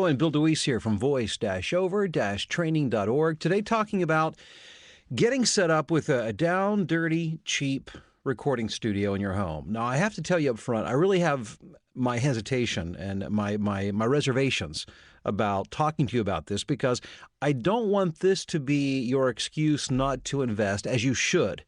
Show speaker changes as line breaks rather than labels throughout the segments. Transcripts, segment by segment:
And Bill DeWeese here from voice-over-training.org. Today talking about getting set up with a down, dirty, cheap recording studio in your home. Now, I have to tell you up front, I really have my hesitation and my reservations about talking to you about this because I don't want this to be your excuse not to invest, as you should,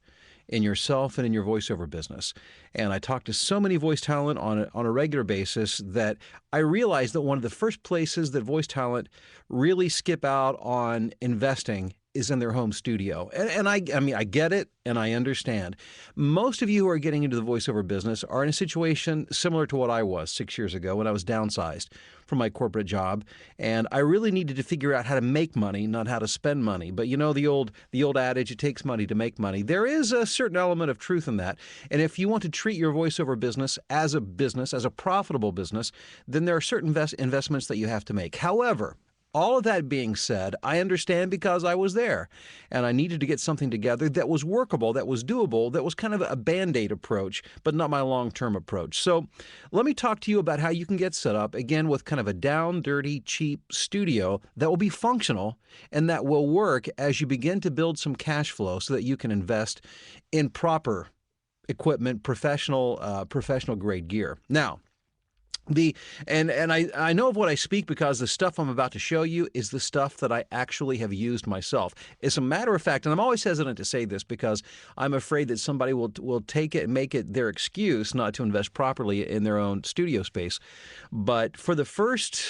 in yourself and in your voiceover business. And I talk to so many voice talent on a regular basis that I realize that one of the first places that voice talent really skip out on investing is in their home studio. And I mean, I get it and I understand. Most of you who are getting into the voiceover business are in a situation similar to what I was 6 years ago when I was downsized from my corporate job. And I really needed to figure out how to make money, not how to spend money. But you know the old adage, it takes money to make money. There is a certain element of truth in that. And if you want to treat your voiceover business, as a profitable business, then there are certain investments that you have to make. However, all of that being said, I understand because I was there and I needed to get something together that was workable, that was doable, that was kind of a Band-Aid approach, but not my long-term approach. So let me talk to you about how you can get set up, again, with kind of a down, dirty, cheap studio that will be functional and that will work as you begin to build some cash flow so that you can invest in proper equipment, professional grade gear. Now, I know of what I speak because the stuff I'm about to show you is the stuff that I actually have used myself. As a matter of fact, and I'm always hesitant to say this because I'm afraid that somebody will take it and make it their excuse not to invest properly in their own studio space. But for the first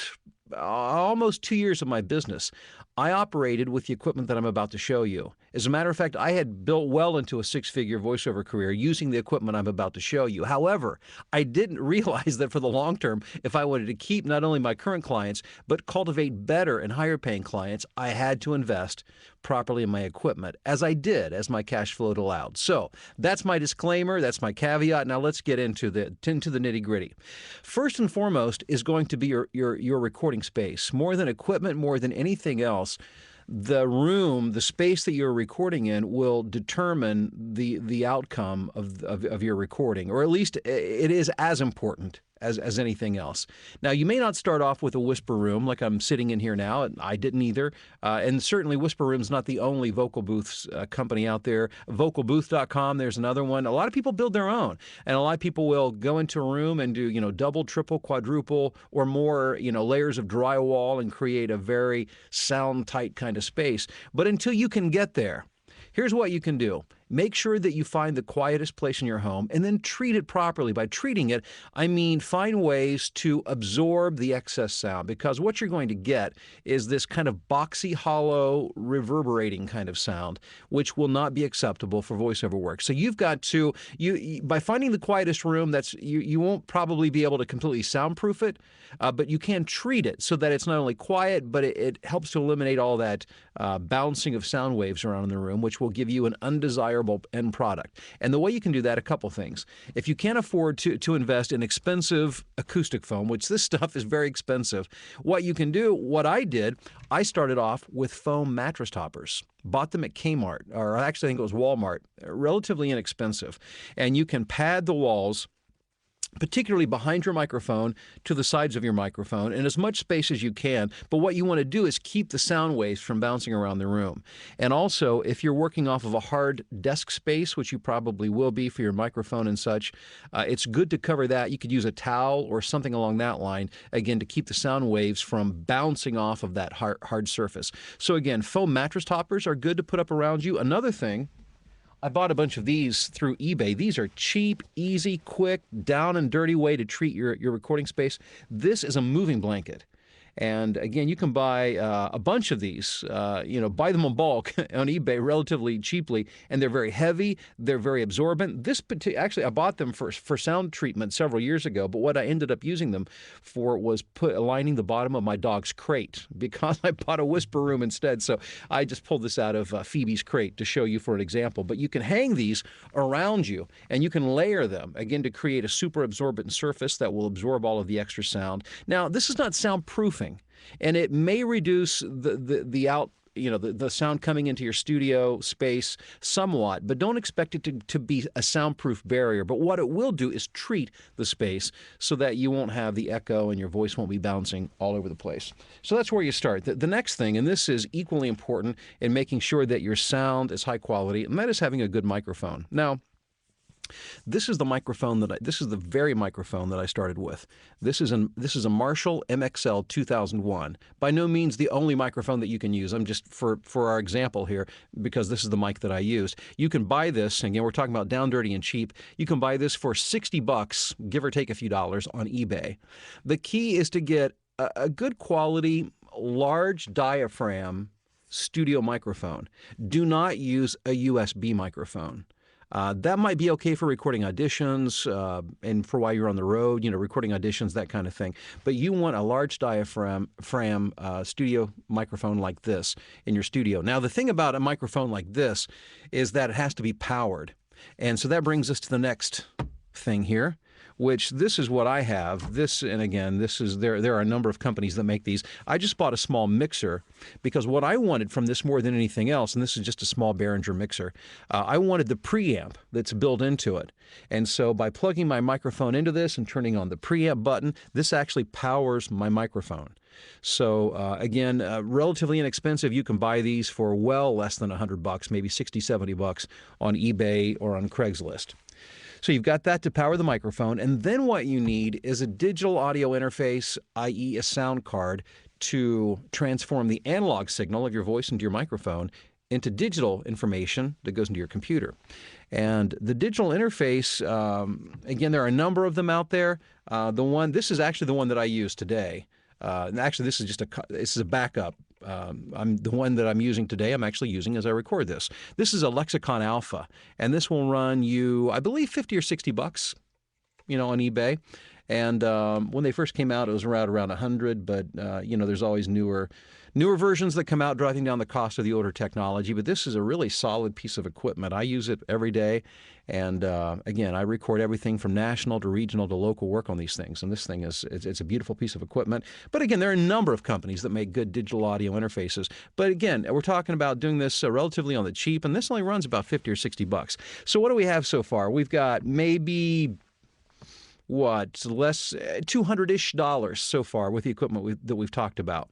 almost 2 years of my business, I operated with the equipment that I'm about to show you. As a matter of fact, I had built well into a six-figure voiceover career using the equipment I'm about to show you. However, I didn't realize that for the long term, if I wanted to keep not only my current clients, but cultivate better and higher paying clients, I had to invest properly in my equipment, as I did, as my cash flowed allowed. So that's my disclaimer, that's my caveat. Now let's get into the nitty-gritty. First and foremost is going to be your recording space. More than equipment, more than anything else, the room, the space that you're recording in will determine the outcome of your recording, or at least it is as important as anything else. Now, you may not start off with a whisper room like I'm sitting in here now. I didn't either. And certainly Whisper Room's not the only vocal booths company out there. Vocalbooth.com, there's another one. A lot of people build their own. And a lot of people will go into a room and do, double, triple, quadruple, or more, layers of drywall and create a very sound tight kind of space. But until you can get there, here's what you can do. Make sure that you find the quietest place in your home and then treat it properly. By treating it, I mean find ways to absorb the excess sound, because what you're going to get is this kind of boxy, hollow, reverberating kind of sound, which will not be acceptable for voiceover work. So you've got to, by finding the quietest room, you won't probably be able to completely soundproof it, but you can treat it so that it's not only quiet, but it helps to eliminate all that bouncing of sound waves around in the room, which will give you an undesirable end product. And the way you can do that, a couple things. If you can't afford to invest in expensive acoustic foam, which this stuff is very expensive, what you can do, what I did, I started off with foam mattress toppers. Bought them at Kmart, or actually I think it was Walmart, relatively inexpensive. And you can pad the walls, particularly behind your microphone, to the sides of your microphone, in as much space as you can. But what you want to do is keep the sound waves from bouncing around the room. And also, if you're working off of a hard desk space, which you probably will be for your microphone and such, it's good to cover that. You could use a towel or something along that line, again, to keep the sound waves from bouncing off of that hard surface. So again, foam mattress toppers are good to put up around you. Another thing, I bought a bunch of these through eBay. These are cheap, easy, quick, down and dirty way to treat your recording space. This is a moving blanket. And again, you can buy a bunch of these, buy them in bulk on eBay relatively cheaply, and they're very heavy, they're very absorbent. Actually, I bought them for sound treatment several years ago, but what I ended up using them for was aligning the bottom of my dog's crate, because I bought a whisper room instead. So I just pulled this out of Phoebe's crate to show you for an example. But you can hang these around you, and you can layer them, again, to create a super absorbent surface that will absorb all of the extra sound. Now, this is not soundproofing, and it may reduce the the sound coming into your studio space somewhat, but don't expect it to be a soundproof barrier. But what it will do is treat the space so that you won't have the echo and your voice won't be bouncing all over the place. So that's where you start. The next thing, and this is equally important in making sure that your sound is high quality, and that is having a good microphone. Now, this is the very microphone that I started with. This is a Marshall MXL 2001. By no means the only microphone that you can use. I'm just for our example here, because this is the mic that I used. You can buy this, again, we're talking about down dirty and cheap. You can buy this for $60, give or take a few dollars, on eBay. The key is to get a good quality, large diaphragm studio microphone. Do not use a USB microphone. That might be okay for recording auditions and for while you're on the road, recording auditions, that kind of thing. But you want a large diaphragm studio microphone like this in your studio. Now, the thing about a microphone like this is that it has to be powered. And so that brings us to the next thing here, which this is what I have. And again, there are a number of companies that make these. I just bought a small mixer because what I wanted from this more than anything else, and this is just a small Behringer mixer, I wanted the preamp that's built into it. And so by plugging my microphone into this and turning on the preamp button, this actually powers my microphone. So again, relatively inexpensive. You can buy these for well less than $100, maybe $60, $70 on eBay or on Craigslist. So you've got that to power the microphone, and then what you need is a digital audio interface, i.e. a sound card, to transform the analog signal of your voice into your microphone into digital information that goes into your computer. And the digital interface, again, there are a number of them out there. This is actually the one that I use today. And actually, this is a backup. The one that I'm using today, I'm actually using as I record this. This is a Lexicon Alpha, and this will run you, I believe, $50 or $60, on eBay. And when they first came out, it was around $100, but there's always newer versions that come out, driving down the cost of the older technology. But this is a really solid piece of equipment. I use it every day. And again, I record everything from national to regional to local work on these things. And this thing it's a beautiful piece of equipment. But again, there are a number of companies that make good digital audio interfaces. But again, we're talking about doing this relatively on the cheap, and this only runs about $50 or $60. So what do we have so far? We've got maybe less $200-ish so far with the equipment that we've talked about.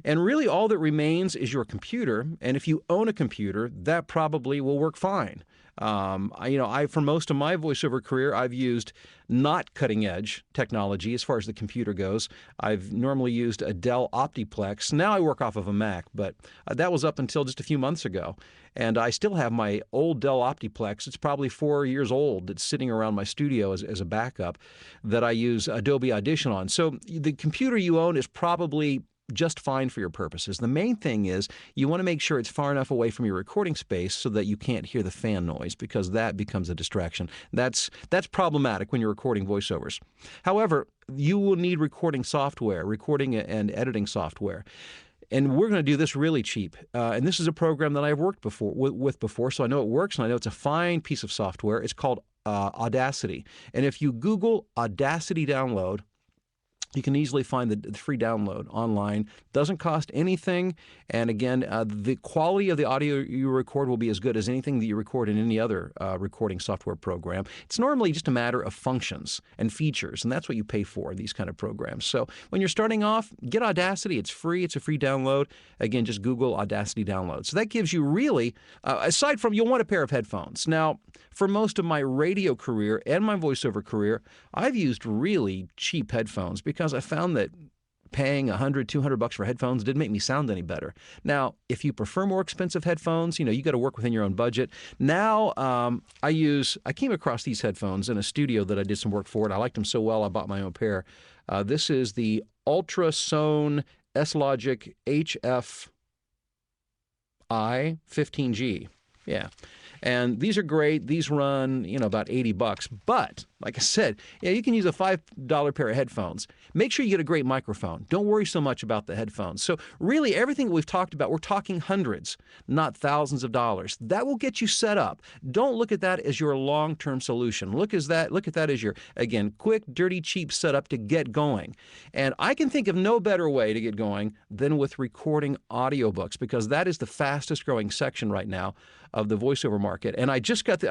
And really all that remains is your computer. And if you own a computer, that probably will work fine. For most of my voiceover career, I've used not cutting-edge technology as far as the computer goes. I've normally used a Dell Optiplex. Now I work off of a Mac, but that was up until just a few months ago. And I still have my old Dell Optiplex. It's probably 4 years old. It's sitting around my studio as a backup that I use Adobe Audition on. So the computer you own is probably just fine for your purposes. The main thing is you want to make sure it's far enough away from your recording space so that you can't hear the fan noise, because that becomes a distraction. That's problematic when you're recording voiceovers. However, you will need recording and editing software. And we're going to do this really cheap. And this is a program that I've worked with before, so I know it works, and I know it's a fine piece of software. It's called Audacity. And if you Google Audacity download, you can easily find the free download online. Doesn't cost anything. And again, the quality of the audio you record will be as good as anything that you record in any other recording software program. It's normally just a matter of functions and features, and that's what you pay for, these kind of programs. So when you're starting off, get Audacity. It's free. It's a free download. Again, just Google Audacity download. So that gives you really, aside from, you'll want a pair of headphones. Now, for most of my radio career and my voiceover career, I've used really cheap headphones because I found that paying $100, $200 for headphones didn't make me sound any better. Now, if you prefer more expensive headphones, you got to work within your own budget. Now, I came across these headphones in a studio that I did some work for, and I liked them so well I bought my own pair. This is the Ultrasone S-Logic HFI 15G. Yeah. And these are great. These run, about $80. But like I said, you can use a $5 pair of headphones. Make sure you get a great microphone. Don't worry so much about the headphones. So really everything we've talked about, we're talking hundreds, not thousands of dollars. That will get you set up. Don't look at that as your long-term solution. Look at that as your, again, quick, dirty, cheap setup to get going. And I can think of no better way to get going than with recording audiobooks, because that is the fastest growing section right now of the voiceover market. And I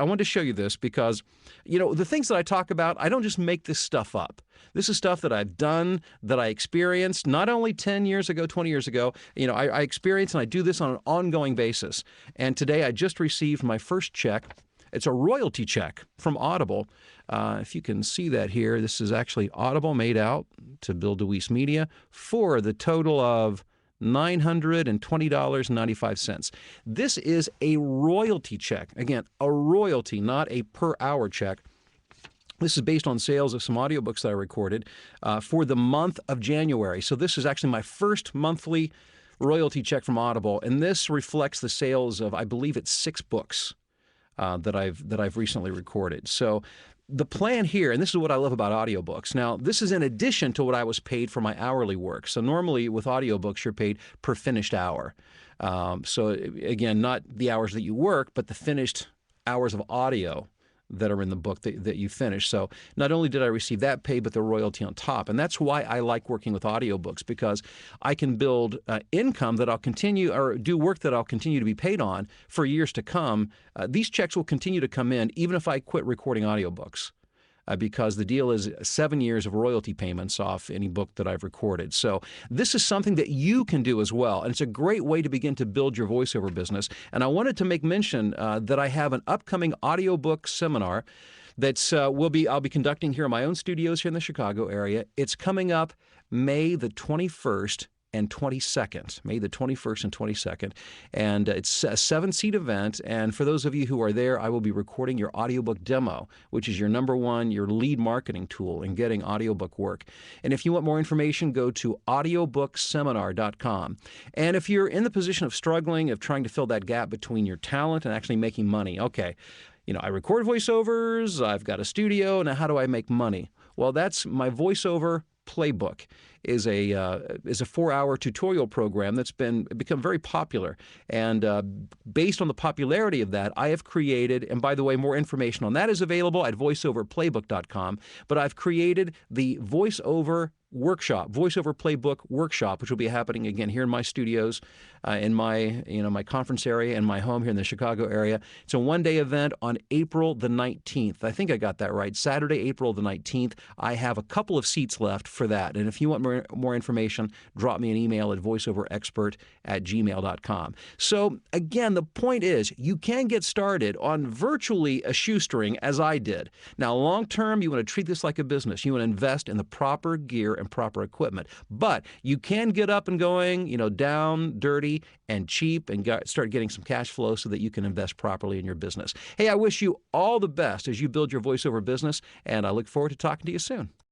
wanted to show you this because, the things that I talk about, I don't just make this stuff up. This is stuff that I've done, that I experienced not only 10 years ago, 20 years ago. I experience and I do this on an ongoing basis. And today I just received my first check. It's a royalty check from Audible. If you can see that here, this is actually Audible made out to Bill DeWeese Media for the total of $920.95. This is a royalty check. Again, a royalty, not a per hour check. This is based on sales of some audiobooks that I recorded for the month of January. So this is actually my first monthly royalty check from Audible, and this reflects the sales of, I believe it's 6 books that I've recently recorded. So the plan here, and this is what I love about audiobooks. Now, this is in addition to what I was paid for my hourly work. So normally with audiobooks, you're paid per finished hour. So again, not the hours that you work, but the finished hours of audio that are in the book that you finish. So not only did I receive that pay, but the royalty on top. And that's why I like working with audiobooks, because I can build income that I'll continue, or do work that I'll continue to be paid on for years to come. These checks will continue to come in even if I quit recording audiobooks. Because the deal is 7 years of royalty payments off any book that I've recorded. So this is something that you can do as well, and it's a great way to begin to build your voiceover business. And I wanted to make mention that I have an upcoming audiobook seminar that's I'll be conducting here in my own studios here in the Chicago area. It's coming up May the 21st and 22nd, May the 21st and 22nd. And it's a 7-seat event. And for those of you who are there, I will be recording your audiobook demo, which is your number one, your lead marketing tool in getting audiobook work. And if you want more information, go to audiobookseminar.com. And if you're in the position of struggling, of trying to fill that gap between your talent and actually making money, okay, I record voiceovers, I've got a studio, now how do I make money? Well, that's my voiceover playbook. Is a 4-hour tutorial program that's become very popular. And based on the popularity of that, I have created, and by the way, more information on that is available at voiceoverplaybook.com, but I've created the voiceover playbook workshop, which will be happening again here in my studios, in my my conference area and my home here in the Chicago area. It's a one-day event on April the 19th. I think I got that right. Saturday, April the 19th. I have a couple of seats left for that. And if you want more information, drop me an email at voiceoverexpert@gmail.com. So again, the point is you can get started on virtually a shoestring, as I did. Now, long term, you want to treat this like a business. You want to invest in the proper gear and proper equipment. But you can get up and going, down, dirty, and cheap, and start getting some cash flow so that you can invest properly in your business. Hey, I wish you all the best as you build your voiceover business, and I look forward to talking to you soon.